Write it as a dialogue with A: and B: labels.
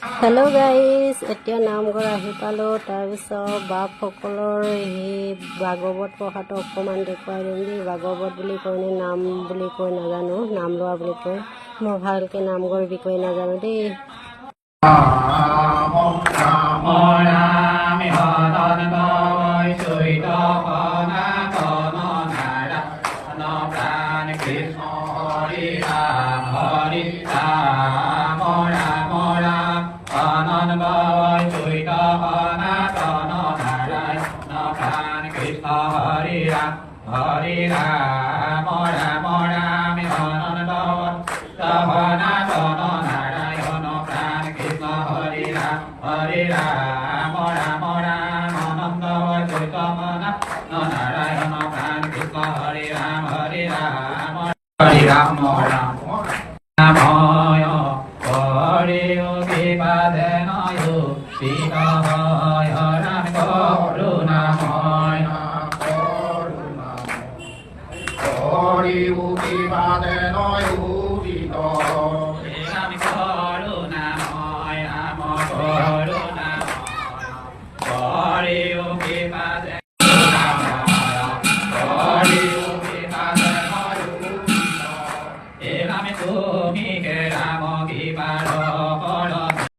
A: Hello' guys, এতিয়া নামঘৰ আহি পালোঁ। তাৰপিছত বাপসকলৰ সেই ভাগৱত পঢ়াটো অকণমান দেখুৱাই দিম দেই। ভাগৱত বুলি কয়নে নাম বুলি কয় নাজানো, নাম লোৱা বুলি কয়। মই ভালকৈ নামঘৰ বিষয়ে নাজানো দেই।
B: Hare Ram, Ram Ram, Savana Tono Narayana Pran Krishna Hare Ram, Hare Ram, Ram Ram, Ananda Vachutamana Narayana Pran Krishna Hare Ram, Hare Ram, Hare Ram, Ram Namoyo, Hare Yogi Padanayo, Sita Vaya Ram Karunamoyo. Hori Uti Padenoy Uti